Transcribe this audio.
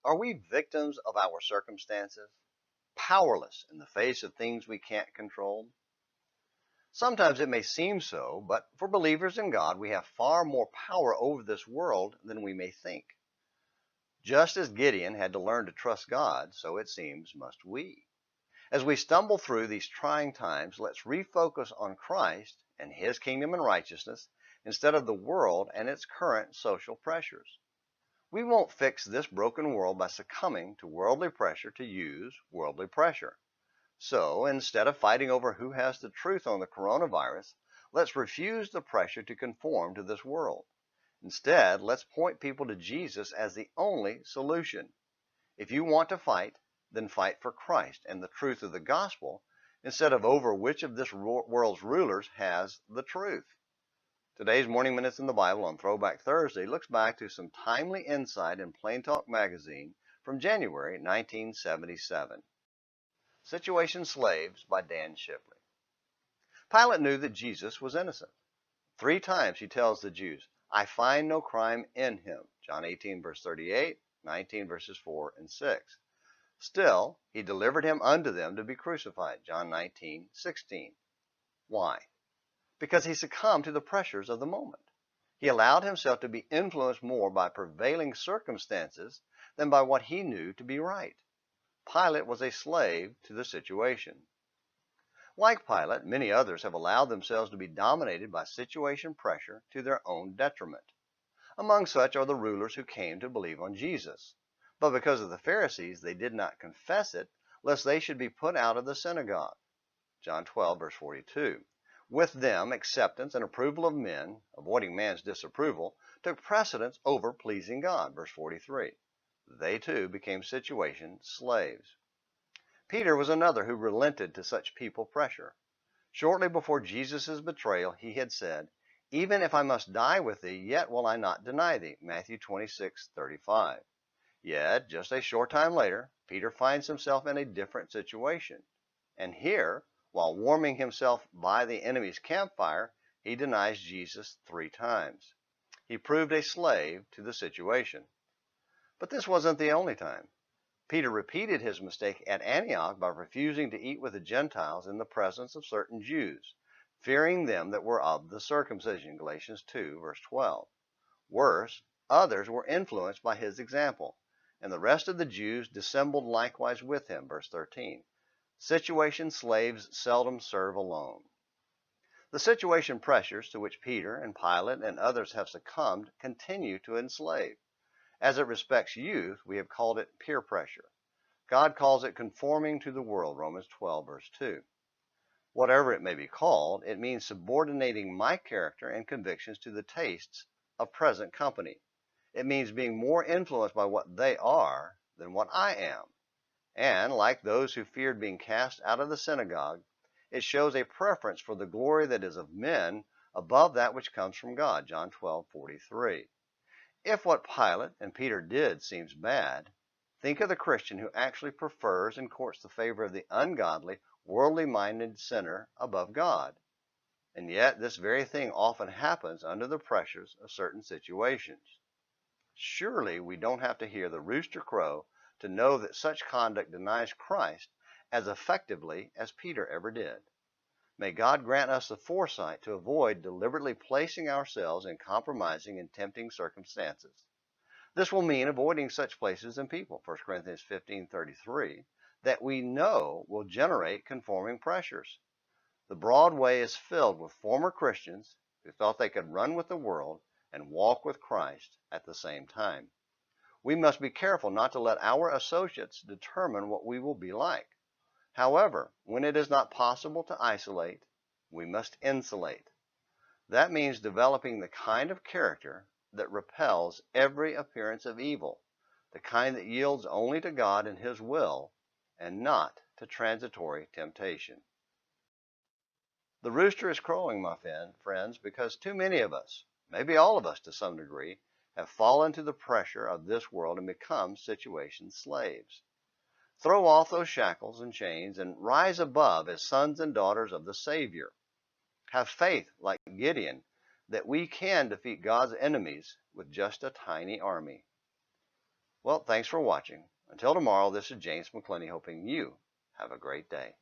Are we victims of our circumstances, powerless in the face of things we can't control? Sometimes it may seem so, but for believers in God, we have far more power over this world than we may think. Just as Gideon had to learn to trust God, so it seems must we. As we stumble through these trying times, let's refocus on Christ and His kingdom and righteousness instead of the world and its current social pressures. We won't fix this broken world by succumbing to worldly pressure to use worldly pressure. So instead of fighting over who has the truth on the coronavirus, let's refuse the pressure to conform to this world. Instead, let's point people to Jesus as the only solution. If you want to fight, then fight for Christ and the truth of the gospel instead of over which of this world's rulers has the truth. Today's Morning Minutes in the Bible on Throwback Thursday looks back to some timely insight in Plain Talk magazine from January 1977. Situation Slaves by Dan Shipley. Pilate knew that Jesus was innocent. 3 times he tells the Jews, I find no crime in him. John 18 verse 38, 19 verses 4 and 6. Still, he delivered him unto them to be crucified. John 19:16. Why? Because he succumbed to the pressures of the moment. He allowed himself to be influenced more by prevailing circumstances than by what he knew to be right. Pilate was a slave to the situation. Like Pilate, many others have allowed themselves to be dominated by situation pressure to their own detriment. Among such are the rulers who came to believe on Jesus. But because of the Pharisees, they did not confess it, lest they should be put out of the synagogue. John 12, verse 42. With them, acceptance and approval of men, avoiding man's disapproval, took precedence over pleasing God. Verse 43. They too became situation slaves. Peter was another who relented to such people pressure. Shortly before Jesus' betrayal, he had said, Even if I must die with thee, yet will I not deny thee. Matthew 26:35. Yet, just a short time later, Peter finds himself in a different situation. And here, while warming himself by the enemy's campfire, he denies Jesus 3 times. He proved a slave to the situation. But this wasn't the only time. Peter repeated his mistake at Antioch by refusing to eat with the Gentiles in the presence of certain Jews, fearing them that were of the circumcision. Galatians 2, verse 12. Worse, others were influenced by his example, and the rest of the Jews dissembled likewise with him. Verse 13. Situation slaves seldom serve alone. The situation pressures to which Peter and Pilate and others have succumbed continue to enslave. As it respects youth, we have called it peer pressure. God calls it conforming to the world, Romans 12, verse 2. Whatever it may be called, it means subordinating my character and convictions to the tastes of present company. It means being more influenced by what they are than what I am. And, like those who feared being cast out of the synagogue, it shows a preference for the glory that is of men above that which comes from God. John 12:43. If what Pilate and Peter did seems bad, think of the Christian who actually prefers and courts the favor of the ungodly, worldly-minded sinner above God. And yet this very thing often happens under the pressures of certain situations. Surely we don't have to hear the rooster crow to know that such conduct denies Christ as effectively as Peter ever did. May God grant us the foresight to avoid deliberately placing ourselves in compromising and tempting circumstances. This will mean avoiding such places and people, 1 Corinthians 15:33, that we know will generate conforming pressures. The broad way is filled with former Christians who thought they could run with the world and walk with Christ at the same time. We must be careful not to let our associates determine what we will be like. However, when it is not possible to isolate, we must insulate. That means developing the kind of character that repels every appearance of evil, the kind that yields only to God and His will, and not to transitory temptation. The rooster is crowing, my friends, because too many of us, maybe all of us to some degree, have fallen to the pressure of this world and become situation slaves. Throw off those shackles and chains and rise above as sons and daughters of the Savior. Have faith, like Gideon, that we can defeat God's enemies with just a tiny army. Well, thanks for watching. Until tomorrow, this is James McClenny hoping you have a great day.